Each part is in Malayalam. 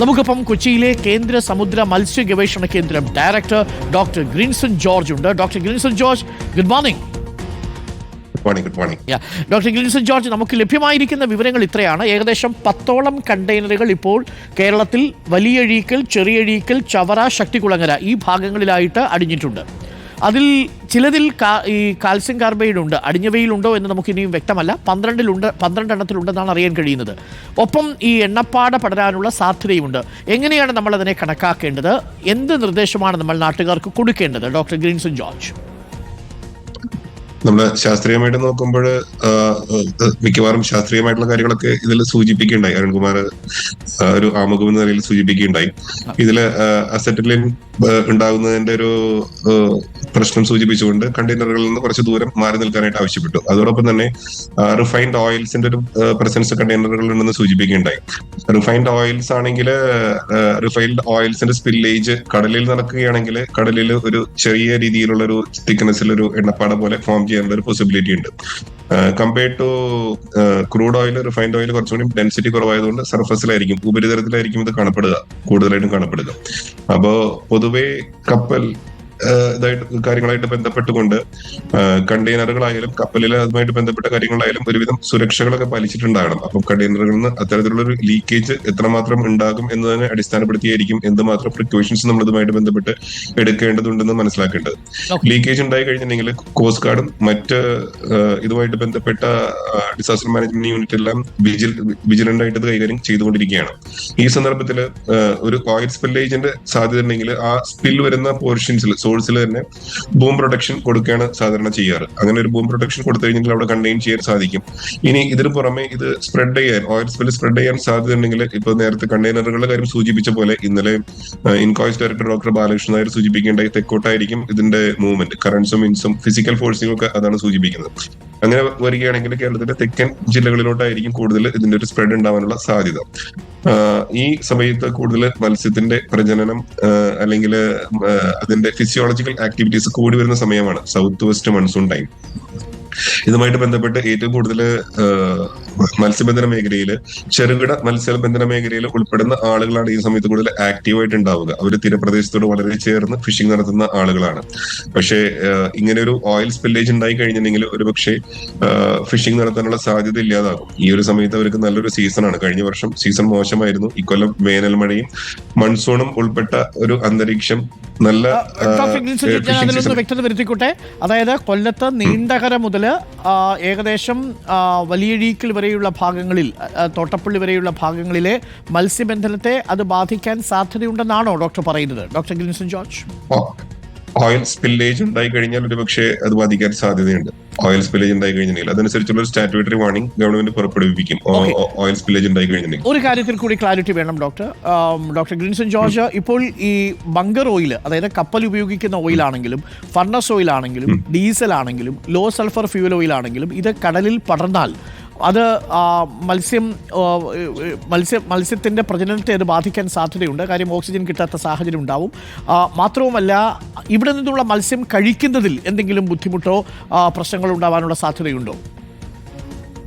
നമുക്കിപ്പം കൊച്ചിയിലെ കേന്ദ്ര സമുദ്ര മത്സ്യ ഗവേഷണ കേന്ദ്രം ഡയറക്ടർ ഡോക്ടർ ഗ്രിൻസൺ ജോർജ് ഉണ്ട്. Doctor Grinson George, good morning. Doctor Grinson George, നമുക്ക് ലഭ്യമായിരിക്കുന്ന വിവരങ്ങൾ ഇത്രയാണ്. ഏകദേശം 10ഓളം കണ്ടെയ്നറുകൾ ഇപ്പോൾ കേരളത്തിൽ വലിയഴീക്കൽ, ചെറിയഴീക്കൽ, ചവറ, ശക്തികുളങ്ങര ഈ ഭാഗങ്ങളിലായിട്ട് അടിഞ്ഞിട്ടുണ്ട്. അതിൽ ചിലതിൽ ഈ കാൽസ്യം കാർബൈഡ് ഉണ്ട്. അടിഞ്ഞവയിലുണ്ടോ എന്ന് നമുക്കിനിയും വ്യക്തമല്ല. 12 എണ്ണത്തിലുണ്ടെന്നാണ് അറിയാൻ കഴിയുന്നത്. ഒപ്പം ഈ എണ്ണപ്പാട പടരാനുള്ള സാധ്യതയുണ്ട്. എങ്ങനെയാണ് നമ്മളതിനെ കണക്കാക്കേണ്ടത്? എന്ത് നിർദ്ദേശമാണ് നമ്മൾ നാട്ടുകാർക്ക് കൊടുക്കേണ്ടത്? Doctor Grinson George. നമ്മള് ശാസ്ത്രീയമായിട്ട് നോക്കുമ്പോൾ മിക്കവാറും ശാസ്ത്രീയമായിട്ടുള്ള കാര്യങ്ങളൊക്കെ ഇതിൽ സൂചിപ്പിക്കുകയുണ്ടായി. അരുൺകുമാർ ഒരു ആമുഖം എന്ന നിലയിൽ സൂചിപ്പിക്കുകയുണ്ടായി. ഇതില് അസറ്റിലിൻ ഉണ്ടാകുന്നതിന്റെ ഒരു പ്രശ്നം സൂചിപ്പിച്ചുകൊണ്ട് കണ്ടെയ്നറുകളിൽ നിന്ന് കുറച്ച് ദൂരം മാറി നിൽക്കാനായിട്ട് ആവശ്യപ്പെട്ടു. അതോടൊപ്പം തന്നെ റിഫൈൻഡ് ഓയിൽസിന്റെ ഒരു പ്രസൻസ് കണ്ടെയ്നറുകളിൽ ഉണ്ടെന്ന് സൂചിപ്പിക്കുകയുണ്ടായി. റിഫൈൻഡ് ഓയിൽസ് ആണെങ്കിൽ റിഫൈൻഡ് ഓയിൽസിന്റെ സ്പില്ലേജ് കടലിൽ നടക്കുകയാണെങ്കിൽ കടലിൽ ഒരു ചെറിയ രീതിയിലുള്ള ഒരു തിക്നെസ്സിൽ ഒരു എണ്ണപ്പാട പോലെ ഫോം ചെയ്യാനുള്ള ഒരു പോസിബിലിറ്റി ഉണ്ട്. Compared to crude oil, refined oil കുറച്ചുകൂടി ഡെൻസിറ്റി കുറവായതുകൊണ്ട് സർഫസിലായിരിക്കും, ഉപരിതലത്തിലായിരിക്കും ഇത് കൂടുതലായിട്ടും കാണപ്പെടുക. അപ്പോ പൊതുവെ കപ്പൽ കാര്യങ്ങളായിട്ട് ബന്ധപ്പെട്ടുകൊണ്ട് കണ്ടെയ്നറുകളായാലും കപ്പലിൽ അതുമായിട്ട് ബന്ധപ്പെട്ട കാര്യങ്ങളായാലും ഒരുവിധം സുരക്ഷകളൊക്കെ പാലിച്ചിട്ടുണ്ടാകണം. അപ്പം കണ്ടെയ്നറുകളിൽ നിന്ന് അത്തരത്തിലുള്ള ഒരു ലീക്കേജ് എത്രമാത്രം ഉണ്ടാകും എന്നതിനെ അടിസ്ഥാനപ്പെടുത്തിയായിരിക്കും എന്തുമാത്രം പ്രിക്കോഷൻസ് നമ്മൾ ഇതുമായിട്ട് ബന്ധപ്പെട്ട് എടുക്കേണ്ടതുണ്ടെന്ന് മനസ്സിലാക്കേണ്ടത്. ലീക്കേജ് ഉണ്ടായി കഴിഞ്ഞിട്ടുണ്ടെങ്കിൽ കോസ്റ്റ് ഗാർഡും മറ്റ് ഇതുമായിട്ട് ബന്ധപ്പെട്ട ഡിസാസ്റ്റർ മാനേജ്മെന്റ് യൂണിറ്റ് എല്ലാം വിജിലന്റ് ആയിട്ട് ഇത് കൈകാര്യം ചെയ്തുകൊണ്ടിരിക്കുകയാണ്. ഈ സന്ദർഭത്തിൽ ഒരു ഓയിൽ സ്പില്ലേജിന്റെ സാധ്യത ഉണ്ടെങ്കിൽ ആ സ്പിൽ വരുന്ന പോർഷൻസിൽ സോഴ്സിൽ തന്നെ ബൂം പ്രൊട്ടക്ഷൻ കൊടുക്കുകയാണ് സാധാരണ ചെയ്യാറ്. അങ്ങനെ ഒരു ബൂം പ്രൊട്ടക്ഷൻ കൊടുത്തു കഴിഞ്ഞാൽ അവിടെ കണ്ടെയ്ൻ ചെയ്യാൻ സാധിക്കും. ഇനി ഇതിന് പുറമെ ഇത് സ്പ്രെഡ് ചെയ്യാൻ, ഓയിൽ സ്പിൽ സ്പ്രെഡ് ചെയ്യാൻ സാധ്യത ഉണ്ടെങ്കിൽ ഇപ്പൊ നേരത്തെ കണ്ടെയ്നറുകളുടെ കാര്യം സൂചിപ്പിച്ച പോലെ ഇന്നലെ ഇൻകോയ്സ് ഡയറക്ടർ ഡോക്ടർ ബാലകൃഷ്ണൻ നായർ സൂചിപ്പിക്കേണ്ടായി തെക്കോട്ടായിരിക്കും ഇതിന്റെ മൂവ്മെന്റ്, കറൻസും വിൻസും ഫിസിക്കൽ ഫോഴ്സിംഗും ഒക്കെ അതാണ് സൂചിപ്പിക്കുന്നത്. അങ്ങനെ വരികയാണെങ്കിൽ കേരളത്തിലെ തെക്കൻ ജില്ലകളിലോട്ടായിരിക്കും കൂടുതൽ ഇതിന്റെ ഒരു സ്പ്രെഡ് ഉണ്ടാവാനുള്ള സാധ്യത. ഈ സമയത്ത് കൂടുതൽ മത്സ്യത്തിന്റെ പ്രജനനം അല്ലെങ്കിൽ അതിന്റെ ഫിസിയോളജിക്കൽ ആക്ടിവിറ്റീസ് കൂടി വരുന്ന സമയമാണ് സൗത്ത് വെസ്റ്റ് മൺസൂൺ ടൈം. ഇതുമായിട്ട് ബന്ധപ്പെട്ട് ഏറ്റവും കൂടുതൽ മത്സ്യബന്ധന മേഖലയിൽ, ചെറുകിട മത്സ്യബന്ധന മേഖലയിൽ ഉൾപ്പെടുന്ന ആളുകളാണ് ഈ സമയത്ത് കൂടുതൽ ആക്റ്റീവായിട്ട് ഉണ്ടാവുക. അവർ തീരപ്രദേശത്തോട് വളരെ ചേർന്ന് ഫിഷിംഗ് നടത്തുന്ന ആളുകളാണ്. പക്ഷേ ഇങ്ങനെ ഒരു ഓയിൽ സ്പില്ലേജ് ഉണ്ടായി കഴിഞ്ഞിട്ടുണ്ടെങ്കിൽ ഒരുപക്ഷെ ഫിഷിംഗ് നടത്താനുള്ള സാധ്യത ഇല്ലാതാകും. ഈ ഒരു സമയത്ത് അവർക്ക് നല്ലൊരു സീസണാണ്. കഴിഞ്ഞ വർഷം സീസൺ മോശമായിരുന്നു. ഇക്കൊല്ലം വേനൽ മഴയും മൺസൂണും ഉൾപ്പെട്ട ഒരു അന്തരീക്ഷം നല്ല വ്യക്തത വരുത്തിക്കോട്ടെ. അതായത് കൊല്ലത്ത് നീണ്ടകര മുതൽ ഏകദേശം വലിയഴീക്കൽ വരെയുള്ള ഭാഗങ്ങളിൽ, തോട്ടപ്പള്ളി വരെയുള്ള ഭാഗങ്ങളിലെ മത്സ്യബന്ധനത്തെ അത് ബാധിക്കാൻ സാധ്യതയുണ്ടെന്നാണോ ഡോക്ടർ പറയുന്നത്? Doctor Grinson George, oil spillage ഉണ്ടായി കഴിഞ്ഞാൽ ഒരുപക്ഷെ അത് ബാധിക്കാൻ സാധ്യതയുണ്ട്. ഓയിൽ സ്പില്ലേജ് ഉണ്ടായി കഴിഞ്ഞിട്ടുണ്ടെങ്കിൽ അതനുസരിച്ചുള്ള ഒരു സ്റ്റാറ്റ്യൂട്ടറി വാർണിംഗ് ഗവൺമെന്റ് പുറപ്പെടുവിക്കും. ഓയിൽ സ്പില്ലേജ് ഉണ്ടായി കഴിഞ്ഞിട്ടുണ്ടെങ്കിൽ ഒരു കാര്യത്തിൽ കൂടി ക്ലാരിറ്റി വേണം ഡോക്ടർ ഗ്രിൻസൺ ജോർജ്. ഇപ്പോൾ ഈ ബങ്കർ ഓയിൽ, അതായത് കപ്പൽ ഉപയോഗിക്കുന്ന ഓയിൽ ആണെങ്കിലും ഫർണസ് ഓയിൽ ആണെങ്കിലും ഡീസൽ ആണെങ്കിലും ലോ സൾഫർ ഫ്യൂൽ ഓയിൽ ആണെങ്കിലും ഇത് കടലിൽ പടർന്നാൽ അത് മത്സ്യത്തിൻ്റെ പ്രജനനത്തെ അത് ബാധിക്കാൻ സാധ്യതയുണ്ട്. കാര്യം ഓക്സിജൻ കിട്ടാത്ത സാഹചര്യം ഉണ്ടാവും. മാത്രവുമല്ല ഇവിടെ നിന്നുള്ള മത്സ്യം കഴിക്കുന്നതിൽ എന്തെങ്കിലും ബുദ്ധിമുട്ടോ പ്രശ്നങ്ങളോ ഉണ്ടാവാനുള്ള സാധ്യതയുണ്ടോ?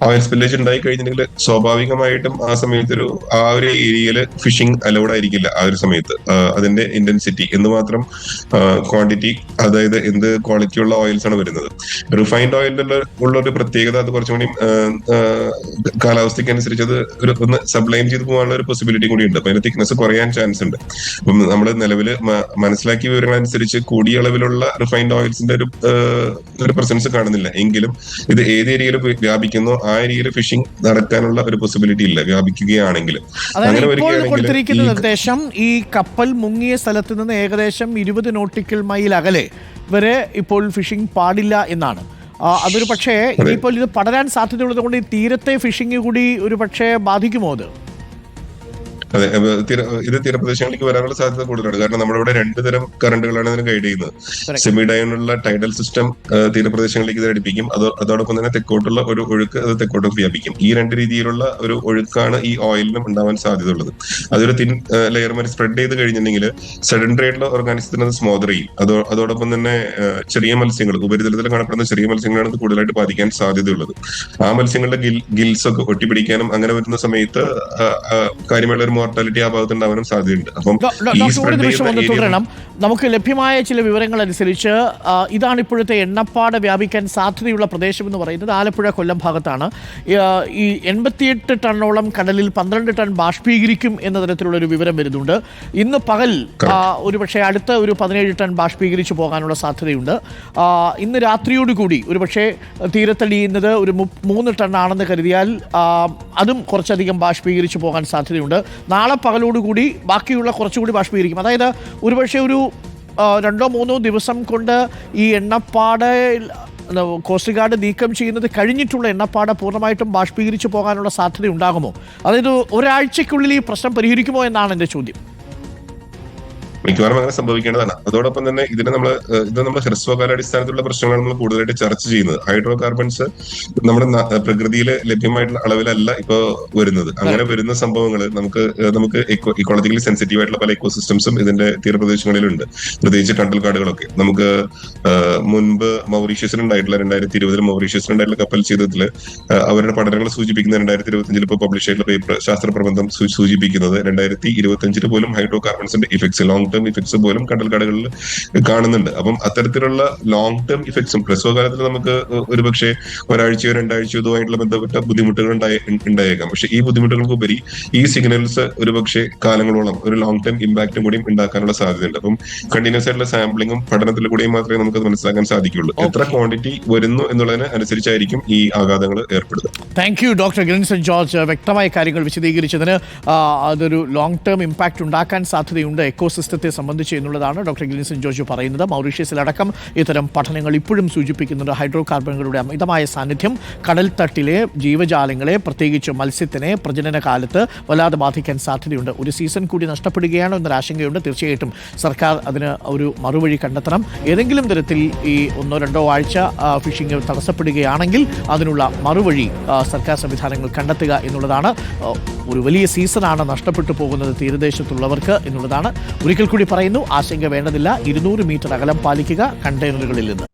ഓയിൽ സ്പില്ലേജ് ഉണ്ടായി കഴിഞ്ഞിട്ടുണ്ടെങ്കിൽ സ്വാഭാവികമായിട്ടും ആ സമയത്ത് ആ ഒരു ഏരിയയിൽ ഫിഷിംഗ് അലൗഡ് ആയിരിക്കില്ല. ആ ഒരു സമയത്ത് അതിന്റെ ഇന്റൻസിറ്റി എന്തുമാത്രം ക്വാണ്ടിറ്റി, അതായത് എന്ത് ക്വാളിറ്റിയുള്ള ഓയിൽസ് ആണ് വരുന്നത്. റിഫൈൻഡ് ഓയിലിലുള്ള ഒരു പ്രത്യേകത അത് കുറച്ചുകൂടി കാലാവസ്ഥയ്ക്ക് അനുസരിച്ച് അത് ഒന്ന് സബ്ലൈം ചെയ്ത് പോകാനുള്ള ഒരു പോസിബിലിറ്റി കൂടി ഉണ്ട്. അപ്പൊ അതിന്റെ തിക്നെസ് കുറയാൻ ചാൻസ് ഉണ്ട്. അപ്പം നമ്മൾ നിലവിൽ മനസ്സിലാക്കിയ വിവരങ്ങൾ അനുസരിച്ച് കൂടിയ അളവിലുള്ള റിഫൈൻഡ് ഓയിൽസിന്റെ ഒരു പ്രസൻസ് കാണുന്നില്ല. എങ്കിലും ഇത് ഏത് ഏരിയയിൽ വ്യാപിക്കുന്നോ ആ ഏരിയയിൽ ഫിഷിംഗ് നടക്കാനുള്ള ഒരു പോസിബിലിറ്റി ഇല്ല വ്യാപിക്കുകയാണെങ്കിൽ. കൊടുത്തിരിക്കുന്ന നിർദ്ദേശം ഈ കപ്പൽ മുങ്ങിയ സ്ഥലത്ത് നിന്ന് ഏകദേശം 20 നോട്ടിക്കൽ മൈൽ അകലെ വരെ ഇപ്പോൾ ഫിഷിംഗ് പാടില്ല എന്നാണ്. അതൊരു പക്ഷേ ഇനിയിപ്പോൾ ഇത് പടരാൻ സാധ്യതയുള്ളത് കൊണ്ട് ഈ തീരത്തെ ഫിഷിംഗ് കൂടി ഒരു പക്ഷേ ബാധിക്കുമോ? അത് അതെ, ഇത് തീരപ്രദേശങ്ങളിലേക്ക് വരാനുള്ള സാധ്യത കൂടുതലാണ്. കാരണം നമ്മുടെ ഇവിടെ 2 തരം കറണ്ടുകളാണ് ഇതിന് ഗൈഡ് ചെയ്യുന്നത്. സെമി ഡയനുള്ള ടൈഡൽ സിസ്റ്റം തീരപ്രദേശങ്ങളിലേക്ക് ഇത് ഘടിപ്പിക്കും. അതോടൊപ്പം തന്നെ തെക്കോട്ടുള്ള ഒരു ഒഴുക്ക് അത് തെക്കോട്ടും വ്യാപിക്കും. ഈ 2 രീതിയിലുള്ള ഒരു ഒഴുക്കാണ് ഈ ഓയിലിനും ഉണ്ടാവാൻ സാധ്യതയുള്ളത്. അതൊരു തിൻ ലെയർ വരെ സ്പ്രെഡ് ചെയ്ത് കഴിഞ്ഞിട്ടുണ്ടെങ്കിൽ സെഡൻഡറി ആയിട്ടുള്ള ഓർഗാനിസത്തിന് അത് സ്മോദർ ചെയ്യും. അതോടൊപ്പം തന്നെ ചെറിയ മത്സ്യങ്ങൾ, ഉപരിതലത്തിൽ കാണപ്പെടുന്ന ചെറിയ മത്സ്യങ്ങളാണ് ഇത് കൂടുതലായിട്ട് ബാധിക്കാൻ സാധ്യതയുള്ളത്. ആ മത്സ്യങ്ങളുടെ ഗിൽസ് ഒക്കെ ഒട്ടിപ്പിടിക്കാനും അങ്ങനെ വരുന്ന സമയത്ത് കാര്യമായുള്ള ഒരു മോർട്ടാലിറ്റി ആ ഭാഗത്ത് ഉണ്ടാവാനും സാധ്യതയുണ്ട്. അപ്പം ഈ ഡോക്ടർ ഒരു സ്പ്രെഡ് നിമിഷം ഒന്ന് ചെയ്യുന്ന തുടരണം. നമുക്ക് ലഭ്യമായ ചില വിവരങ്ങൾ അനുസരിച്ച് ഇതാണ് ഇപ്പോഴത്തെ എണ്ണപ്പാട വ്യാപിക്കാൻ സാധ്യതയുള്ള പ്രദേശം എന്ന് പറയുന്നത് ആലപ്പുഴ കൊല്ലം ഭാഗത്താണ്. ഈ 88 ടണ്ണോളം കടലിൽ 12 ടൺ ബാഷ്പീകരിക്കും എന്ന തരത്തിലുള്ള ഒരു വിവരം വരുന്നുണ്ട്. ഇന്ന് പകൽ ഒരുപക്ഷെ അടുത്ത ഒരു 17 ടൺ ബാഷ്പീകരിച്ചു പോകാനുള്ള സാധ്യതയുണ്ട്. ഇന്ന് രാത്രിയോടുകൂടി ഒരുപക്ഷെ തീരത്തടിയുന്നത് ഒരു 3 ടൺ ആണെന്ന് കരുതിയാൽ അതും കുറച്ചധികം ബാഷ്പീകരിച്ചു പോകാൻ സാധ്യതയുണ്ട്. നാളെ പകലോടുകൂടി ബാക്കിയുള്ള കുറച്ചുകൂടി ബാഷ്പീകരിക്കും. അതായത് ഒരുപക്ഷെ ഒരു 2-3 ദിവസം കൊണ്ട് ഈ എണ്ണപ്പാട കോസ്റ്റ് ഗാർഡ് നീക്കം ചെയ്യുന്നത് കഴിഞ്ഞിട്ടുള്ള എണ്ണപ്പാട പൂർണ്ണമായിട്ടും ബാഷ്പീകരിച്ചു പോകാനുള്ള സാധ്യത ഉണ്ടാകുമോ? അതായത് ഒരാഴ്ചയ്ക്കുള്ളിൽ ഈ പ്രശ്നം പരിഹരിക്കുമോ എന്നാണ് എൻ്റെ ചോദ്യം. മിക്കവാറും അങ്ങനെ സംഭവിക്കേണ്ടതാണ്. അതോടൊപ്പം തന്നെ ഇത് നമ്മൾ ഹ്രസ്വകാലാടിസ്ഥാനത്തിലുള്ള പ്രശ്നങ്ങളാണ് നമ്മൾ കൂടുതലായിട്ട് ചർച്ച ചെയ്യുന്നത്. ഹൈഡ്രോ കാർബൺസ് നമ്മുടെ പ്രകൃതിയിൽ ലഭ്യമായിട്ടുള്ള അളവിലല്ല ഇപ്പൊ വരുന്നത്. അങ്ങനെ വരുന്ന സംഭവങ്ങൾ നമുക്ക് ഇക്കോളജിക്കലി സെൻസിറ്റീവ് ആയിട്ടുള്ള പല ഇക്കോസിസ്റ്റംസും ഇതിന്റെ തീരപ്രദേശങ്ങളിലുണ്ട്, പ്രത്യേകിച്ച് കണ്ടൽക്കാടുകളൊക്കെ. നമുക്ക് മുൻപ് മൗറീഷ്യസിലുണ്ടായിട്ടുള്ള 2020 മൗറീഷ്യസിലുണ്ടായിട്ടുള്ള കപ്പൽ ചെയ്തതിൽ അവരുടെ പഠനങ്ങൾ സൂചിപ്പിക്കുന്ന 2025 ഇപ്പോൾ പബ്ലിഷ് ആയിട്ടുള്ള പേപ്പർ ശാസ്ത്ര പ്രബന്ധം സൂചിപ്പിക്കുന്നത് 2025 പോലും ഹൈഡ്രോ കാർബൺസിന്റെ ഇഫക്ട്സ് ലോങ് ടേം ഇഫക്ട്സ് പോലും കടൽക്കാടുകളിൽ കാണുന്നുണ്ട്. അപ്പം അത്തരത്തിലുള്ള ലോങ് ടേം ഇഫക്ട്സും ഹ്രസ്വകാലത്തിൽ നമുക്ക് ഒരുപക്ഷെ ഒരാഴ്ചയോ 2 ആഴ്ചയോ ഇതുമായിട്ടുള്ള ബന്ധപ്പെട്ട ബുദ്ധിമുട്ടുകൾ ഉണ്ടായേക്കാം. പക്ഷെ ഈ ബുദ്ധിമുട്ടുകൾക്കുപരി ഈ സിഗ്നൽസ് ഒരുപക്ഷെ കാലങ്ങളോളം ഒരു ലോങ് ടേം ഇമ്പാക്റ്റും കൂടിയും ഉണ്ടാക്കാനുള്ള സാധ്യതയുണ്ട്. അപ്പം കണ്ടിന്യൂസ് ആയിട്ടുള്ള സാമ്പിളിങ്ങും പഠനത്തിൽ കൂടിയും മാത്രമേ നമുക്ക് മനസ്സിലാക്കാൻ സാധിക്കുള്ളൂ. എത്ര ക്വാണ്ടിറ്റി വരുന്നു എന്നുള്ളതിന് അനുസരിച്ചായിരിക്കും ഈ ആഘാതങ്ങൾ ഏർപ്പെടുക. താങ്ക് യു ഡോക്ടർ ഗ്ലിൻസൺ ജോർജ് വ്യക്തമായ കാര്യങ്ങൾ വിശദീകരിച്ചതിന്. അതൊരു ലോങ് ടേം ഇമ്പാക്റ്റ് ഉണ്ടാക്കാൻ സാധ്യതയുണ്ട് എക്കോസിസ്റ്റത്തെ സംബന്ധിച്ച് എന്നുള്ളതാണ് ഡോക്ടർ ഗ്ലിൻസൺ ജോർജ് പറയുന്നത്. മൗറീഷ്യസിലടക്കം ഇത്തരം പഠനങ്ങൾ ഇപ്പോഴും സൂചിപ്പിക്കുന്നുണ്ട് ഹൈഡ്രോ കാർബണുകളുടെ അമിതമായ സാന്നിധ്യം കടൽത്തട്ടിലെ ജീവജാലങ്ങളെ പ്രത്യേകിച്ച് മത്സ്യത്തിനെ പ്രജനന കാലത്ത് വല്ലാതെ ബാധിക്കാൻ സാധ്യതയുണ്ട്. ഒരു സീസൺ കൂടി നഷ്ടപ്പെടുകയാണോ എന്നൊരാശങ്കയുണ്ട്. തീർച്ചയായിട്ടും സർക്കാർ അതിന് ഒരു മറുവഴി കണ്ടെത്തണം. ഏതെങ്കിലും തരത്തിൽ ഈ 1-2 ആഴ്ച ഫിഷിംഗ് തടസ്സപ്പെടുകയാണെങ്കിൽ അതിനുള്ള മറുവഴി സർക്കാർ സംവിധാനങ്ങൾ കണ്ടെത്തുക എന്നുള്ളതാണ്. ഒരു വലിയ സീസണാണ് നഷ്ടപ്പെട്ടു പോകുന്നത് തീരദേശത്തുള്ളവർക്ക് എന്നുള്ളതാണ്. ഒരിക്കൽ കൂടി പറയുന്നു, ആശങ്ക വേണ്ടതില്ല. 200 മീറ്റർ അകലം പാലിക്കുക കണ്ടെയ്നറുകളിൽ നിന്ന്.